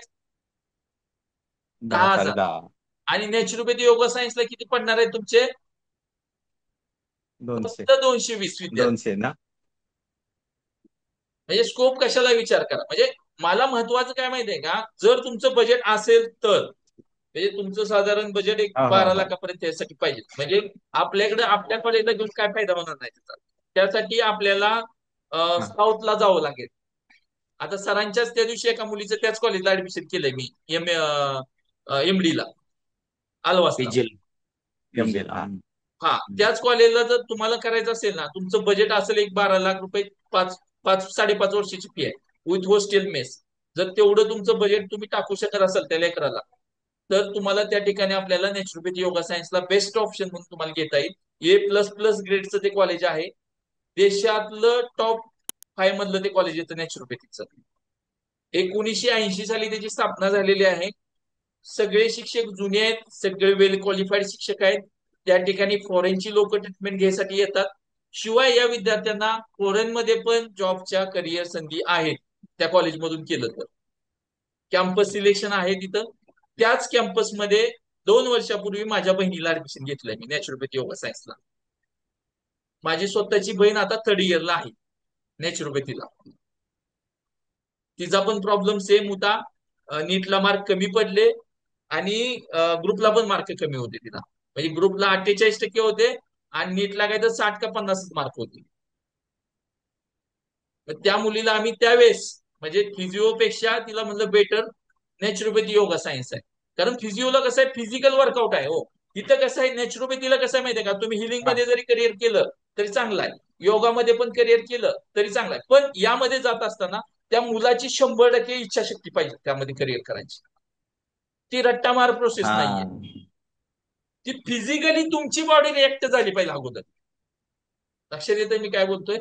10 10,000. 10.5. आणि नॅचरोपॅथी योगा सायन्सला किती पडणार आहेत तुमचे? 200. फक्त 220 विद्यार्थी. 200 ना. म्हणजे स्कोप कशाला विचार करा. म्हणजे मला महत्वाचं काय माहितीये का, जर तुमचं बजेट असेल तर, म्हणजे तुमचं साधारण बजेट एक हो हो 12 हो लाखापर्यंत त्यासाठी पाहिजे. म्हणजे आपल्याकडे आपल्या कॉलेजला घेऊन काय फायदा होणार नाही त्याचा. त्यासाठी आपल्याला हा साऊथला जावं लागेल. आता सरांच्याच त्या दिवशी एका मुलीचं त्याच कॉलेजला ऍडमिशन केलंय मी, एमडी ला. आलवासला. पिजिल. एमबीए. पिजिल, हा. हा, त्याच कॉलेजला जर तुम्हाला करायचं असेल ना, तुमचं बजेट असेल एक 12 लाख रुपये, 5-5.5 वर्षाची फी आहे विथ हॉस्टेल मेस. जर तेवढं तुमचं बजेट तुम्ही टाकू शकत असाल त्या लेकराला, तर तुम्हाला त्या ठिकाणी आपल्याला नॅचरोपॅथी योगा सायन्सला बेस्ट ऑप्शन म्हणून तुम्हाला घेता येईल. A++ ग्रेडचं ते कॉलेज आहे. देशातलं टॉप 5 मधलं ते कॉलेज येतं नॅचरोपॅथीचं. 1980 साली त्याची स्थापना झालेली आहे. सगळे शिक्षक जुने आहेत, सगळे वेल क्वालिफाईड शिक्षक आहेत. त्या ठिकाणी फॉरेनची लोक ट्रीटमेंट घ्यायसाठी येतात. शिवाय या विद्यार्थ्यांना फॉरेनमध्ये पण जॉबच्या करिअर संधी आहेत त्या कॉलेजमधून केलं तर. कॅम्पस सिलेक्शन आहे तिथं. त्याच कॅम्पसमध्ये 2 वर्षापूर्वी माझ्या बहिणीला ऍडमिशन घेतलंय मी नॅचरोपॅथी योगा सायन्सला. माझी स्वतःची बहीण आता 3rd इयरला आहे नॅचरोपॅथीला. तिचा पण प्रॉब्लेम सेम होता. नीटला मार्क कमी पडले आणि ग्रुपला पण मार्क कमी होते तिला. म्हणजे ग्रुपला 48% होते आणि नीटला काय तर 60 का 50 मार्क होते. त्या मुलीला आम्ही त्यावेळेस म्हणजे फिजिओपेक्षा तिला म्हणलं बेटर नॅचरोपॅथी योगा सायन्स आहे. कारण फिजिओला कसं आहे, फिजिकल वर्कआउट आहे हो. तिथं कसं आहे, नॅचरोपॅथीला कसं आहे माहितीये का, तुम्ही हिलिंग हा. मध्ये जरी करिअर केलं तरी चांगलं आहे, योगामध्ये पण करिअर केलं तरी चांगलं आहे. पण यामध्ये जात असताना त्या मुलाची 100% इच्छाशक्ती पाहिजे त्यामध्ये करिअर करायची. ती रट्टामार प्रोसेस नाहीये. हा. ती फिजिकली तुमची बॉडी रिएक्ट झाली पाहिजे अगोदर. लक्षात येतंय मी काय बोलतोय?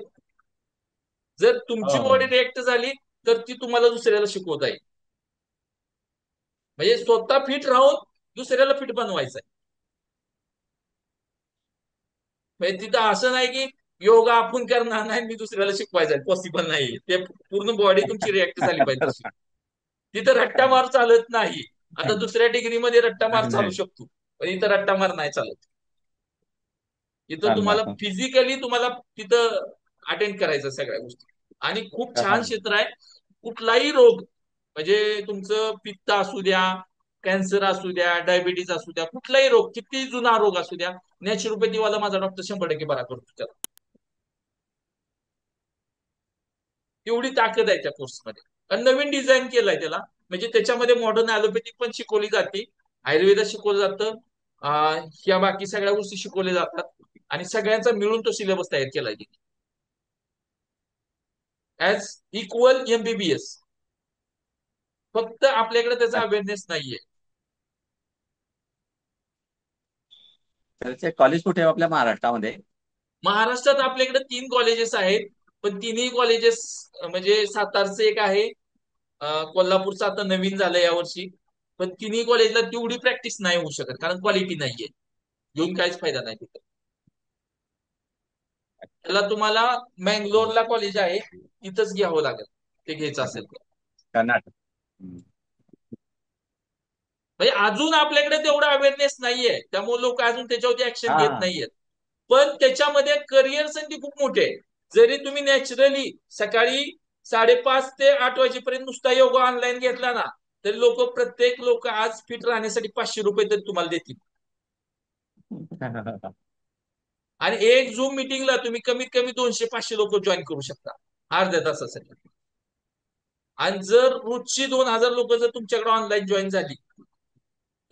जर तुमची बॉडी हो. रिएक्ट झाली तर ती तुम्हाला दुसऱ्याला शिकवता येईल. म्हणजे स्वतः फिट राहून दुसऱ्याला फिट बनवायचं आहे. म्हणजे तिथं असं नाही की योगा आपण करणार नाही मी दुसऱ्याला शिकवायचं आहे, पॉसिबल नाही. ते पूर्ण बॉडी तुमची रिएक्ट झाली पाहिजे तशी. तिथं रट्टा मार चालत नाही. आता दुसऱ्या डिग्रीमध्ये रट्टा मार चालू नाही शकतो, पण इथं रट्टा मार नाही चालत. इथं तुम्हाला चालणार. फिजिकली तुम्हाला तिथं अटेंड करायचं सगळ्या गोष्टी. आणि खूप छान हा. क्षेत्र आहे. कुठलाही रोग म्हणजे तुमचं पित्त असू द्या, कॅन्सर असू द्या, डायबिटीज असू द्या, कुठलाही रोग, किती जुना रोग असू द्या, नॅचरोपॅथीवाला माझा डॉक्टर 100% बरा करतो त्याला. एवढी ताकद आहे त्या कोर्समध्ये. आणि नवीन डिझाईन केलाय त्याला. म्हणजे त्याच्यामध्ये मॉडर्न ऍलोपॅथिक पण शिकवली जाते, आयुर्वेद शिकवलं जातं, ह्या बाकी सगळ्या गोष्टी शिकवल्या जातात आणि सगळ्यांचा मिळून तो सिलेबस तयार केलाय ऍज इक्वल MBBS. फक्त आपल्याकडे त्याचा अवेअरनेस नाहीये. त्याचे कॉलेज कुठे आहे आपल्या महाराष्ट्रामध्ये? महाराष्ट्रात आपल्याकडे 3 कॉलेजेस आहेत, पण तिन्ही कॉलेजेस म्हणजे सातारचं एक आहे, कोल्हापूरचं आता नवीन झालं यावर्षी. पण तिन्ही कॉलेजला तेवढी प्रॅक्टिस नाही होऊ शकत कारण क्वालिटी नाहीये. घेऊन काहीच फायदा नाही तिथं. त्याला तुम्हाला मँगलोरला कॉलेज आहे, तिथंच घ्यावं लागेल ते घ्यायचं असेल तर. कर्नाटक. हम्म. म्हणजे अजून आपल्याकडे तेवढा अवेअरनेस नाहीये, त्यामुळे लोक अजून त्याच्यावरती ऍक्शन घेत हा. नाहीयेत. पण त्याच्यामध्ये करिअर संधी खूप मोठी आहे. जरी तुम्ही नॅचरली सकाळी 5:30 ते 8 वाजेपर्यंत नुसता योगा ऑनलाईन घेतला ना, तरी प्रत्येक लोक आज फिट राहण्यासाठी 500 रुपये तरी तुम्हाला देतील. आणि एक झूम मिटिंगला तुम्ही कमीत कमी 200-500 लोक जॉईन करू शकता अर्ध्या तासासाठी. आणि जर रोजची 2,000 लोक जर तुमच्याकडे ऑनलाईन जॉईन झाली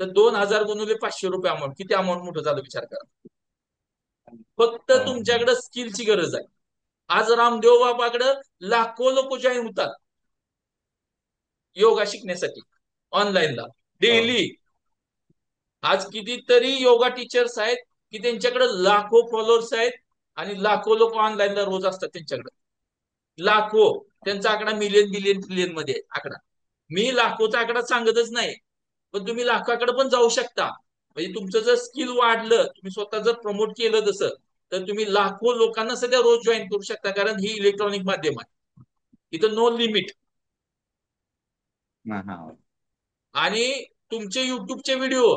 तर 2,000 गुणिले 500 रुपये अमाऊंट, किती अमाऊंट मोठं झालं विचार करा. फक्त हो. तुमच्याकडे स्किलची गरज आहे. आज रामदेव बाबाकडे लाखो लोक जॉईन होतात योगा शिकण्यासाठी ऑनलाईनला हो. डेली. आज कितीतरी योगा टीचर्स आहेत की त्यांच्याकडे लाखो फॉलोअर्स आहेत आणि लाखो लोक ऑनलाईनला रोज असतात त्यांच्याकडे. लाखो. त्यांचा आकडा मिलियन बिलियन ट्रिलियन मध्ये आहे आकडा. मी लाखोचा आकडा सांगतच नाही, पण तुम्ही लाखाकडे पण जाऊ शकता. म्हणजे तुमचं जर स्किल वाढलं, तुम्ही स्वतः जर प्रमोट केलं तसं, तर तुम्ही लाखो लोकांना सध्या रोज जॉईन करू शकता. कारण ही इलेक्ट्रॉनिक माध्यम आहे, इथं नो लिमिट. हा. हा. आणि तुमचे युट्यूबचे व्हिडिओ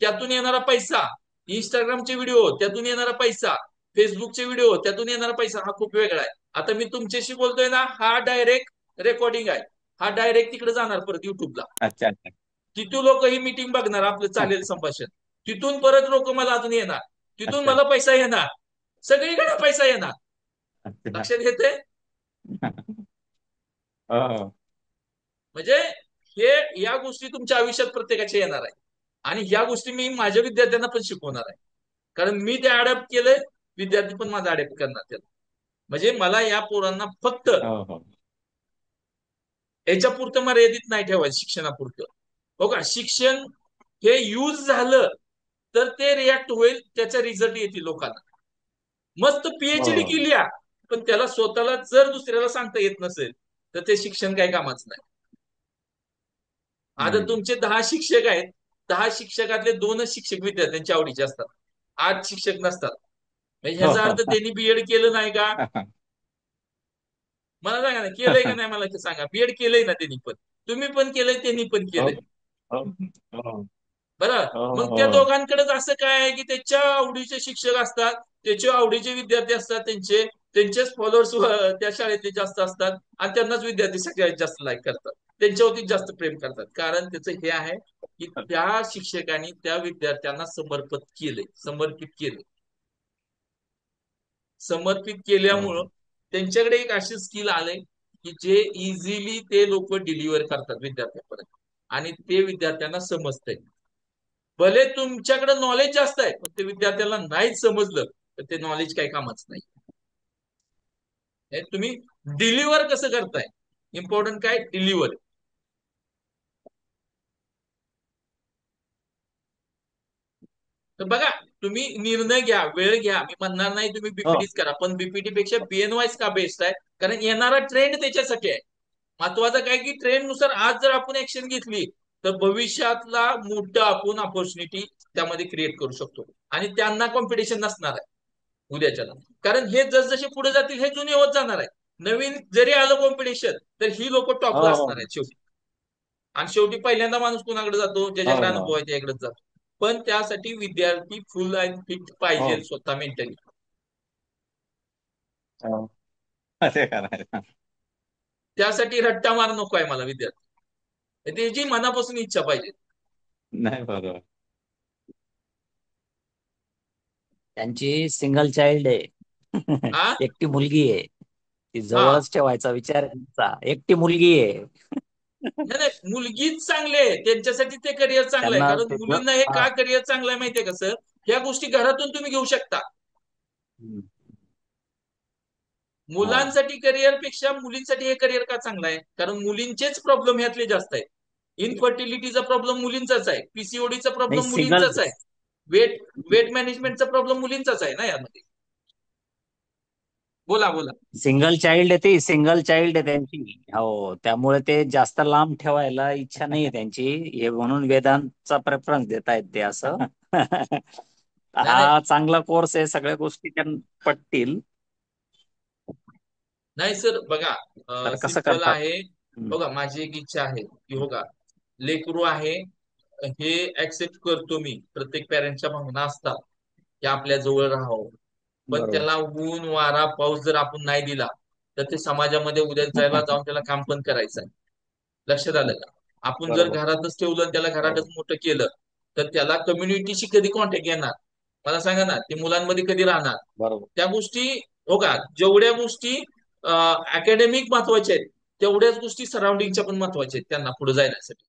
त्यातून येणारा पैसा, इंस्टाग्रामचे व्हिडिओ त्यातून येणारा पैसा, फेसबुकचे व्हिडिओ त्यातून येणारा पैसा हा खूप वेगळा आहे. आता मी तुमच्याशी बोलतोय ना, हा डायरेक्ट रेकॉर्डिंग आहे, हा डायरेक्ट तिकडे जाणार परत युट्यूबला. अच्छा. अच्छा. तिथून लोक ही मीटिंग बघणार, आपलं चालेल संभाषण. तिथून परत लोक मला अजून येणार, तिथून अच्छा. मला पैसा येणार, सगळीकडे पैसा येणार. अच्छा. लक्षात येते? हो. म्हणजे हे या गोष्टी तुमच्या आयुष्यात प्रत्येकाच्या येणार आहे. आणि ह्या गोष्टी मी माझ्या विद्यार्थ्यांना पण शिकवणार आहे. कारण मी ते अडॅप्ट केलंय, विद्यार्थी पण माझा अडॅप्ट करणार त्याला. म्हणजे मला या पोरांना फक्त हो हो याच्या पुरतं मर्यादित नाही ठेवायचं शिक्षणापुरतं. हो का, शिक्षण हे यूज झालं तर ते रिॲक्ट होईल, त्याचा रिझल्ट येतील लोकांना. मस्त पीएचडी हो. केली आहे, पण त्याला स्वतःला जर दुसऱ्याला सांगता येत नसेल तर ते शिक्षण काही कामाचं नाही. आता नाही. तुमचे 10 शिक्षक आहेत, 10 शिक्षकातले 2च शिक्षक विद्यार्थ्यांच्या आवडीचे असतात, 8 शिक्षक नसतात. म्हणजे हो ह्याचा हो अर्थ त्यांनी बीएड केलं नाही का? मला सांगा ना, केलंय का नाही मला ते सांगा. बीएड केलंय ना त्यांनी पण, तुम्ही पण केलंय, त्यांनी पण हो केलंय. हो हो बरं. हो मग त्या हो. दोघांकडेच असं काय आहे की त्याच्या आवडीचे शिक्षक असतात, त्याच्या आवडीचे विद्यार्थी असतात, त्यांचेच फॉलोअर्स त्या शाळेतले जास्त असतात, आणि त्यांनाच विद्यार्थी सगळ्यात जास्त लाईक करतात, त्यांच्यावरती जास्त प्रेम करतात. कारण त्याचं हे आहे की त्या शिक्षकांनी त्या विद्यार्थ्यांना समर्पित केले. समर्पित केल्यामुळं हो. त्यांच्याकडे एक अशी स्किल आले की जे इझिली ते लोक डिलिव्हर करतात विद्यार्थ्यांपर्यंत, आणि ते विद्यार्थ्यांना समजतंय. भले तुमच्याकडे नॉलेज जास्त आहे, पण ते विद्यार्थ्याला नाहीच समजलं तर ते नॉलेज काही कामाचं नाही. तुम्ही डिलिव्हर कसं करताय, इम्पॉर्टंट काय, डिलिव्हर. तर बघा, तुम्ही निर्णय घ्या, वेळ घ्या, मी म्हणणार नाही तुम्ही हो. बीपीटीच करा, पण बीपीटी पेक्षा बीएनवायच का बेस्ट आहे, कारण येणारा ट्रेंड त्याच्यासाठी आहे. महत्वाचं काय की ट्रेंड नुसार आज जर आपण ऍक्शन घेतली तर भविष्यातला मोठं आपण ऑपॉर्च्युनिटी त्यामध्ये क्रिएट करू शकतो, आणि त्यांना कॉम्पिटिशन नसणार आहे उद्याच्याला. कारण हे जसजसे पुढे जातील हे जुने होत जाणार आहे. नवीन जरी आलं कॉम्पिटिशन तर ही लोक हो टॉपला हो असणार आहेत शेवटी. आणि शेवटी पहिल्यांदा माणूस कोणाकडे जातो, हो ज्याच्याकडे हो अनुभव आहे त्याच्याकडे जातो. पण त्यासाठी विद्यार्थी फुल अँड फिट हो पाहिजे स्वतः मेंटली. हो. असे करायला. त्यासाठी रट्टा मार नको आहे मला विद्यार्थी, त्याची मनापासून इच्छा पाहिजे. नाही बरोबर. त्यांची सिंगल चाइल्ड आहे. हा एकटी मुलगी आहे. ती हा जवळच ठेवायचा विचार आहे त्यांचा. एकटी मुलगी आहे. नाही नाही, मुलगीच चांगली आहे त्यांच्यासाठी, ते करिअर चांगलं आहे. त्यांना कारण ते मुलींना हे हा. का करिअर चांगलं आहे माहितीये कसं, ह्या गोष्टी घरातून तुम्ही घेऊ शकता. हम्म. हो. मुलांसाठी करिअर पेक्षा मुलींसाठी हे करिअर का चांगलं आहे, कारण मुलींचेच प्रॉब्लेम ह्यातले जास्त आहेत. इनफर्टिलिटीचा प्रॉब्लेम मुलींचाच आहे, पीसीओडीचा नाही प्रॉब्लेम सिंगल मुलींचाच आहे, वेट वेट मॅनेजमेंटचा प्रॉब्लेम मुलींचाच आहे ना यामध्ये. बोला बोला. सिंगल चाइल्ड आहे, ती सिंगल चाइल्ड आहे त्यांची. हो, त्यामुळे ते जास्त लांब ठेवायला इच्छा नाहीये त्यांची. हे म्हणून वेदांतचा प्रेफरन्स देत आहेत ते असं. नाही नाही हा चांगला कोर्स आहे, सगळ्या गोष्टी त्यांना पटतील. नाही सर, बघा, तर कसं सिंपल करतात? आहे. हम्म. बघा, माझी एक इच्छा आहे की हो का, लेकरू आहे हे ऍक्सेप्ट करतो मी, प्रत्येक पॅरेंटच्या भावना असतात की आपल्या जवळ राहावं. पण बरोबर. त्याला ऊन वारा पाऊस जर आपण नाही दिला तर ते समाजामध्ये उद्या जायला जाऊन त्याला काम पण करायचं आहे. लक्षात आलं का? आपण जर बरोबर. घरातच ठेवलं आणि त्याला घरातच बरोबर. मोठं केलं तर त्याला कम्युनिटीशी कधी कॉन्टॅक्ट येणार, मला सांगा ना, ते मुलांमध्ये कधी राहणार. बरोबर. त्या गोष्टी, हो का, जेवढ्या गोष्टी अकॅडमिक महत्वाच्या आहेत तेवढ्याच गोष्टी सराउंडिंगच्या पण महत्वाच्या आहेत त्यांना पुढे जाण्यासाठी.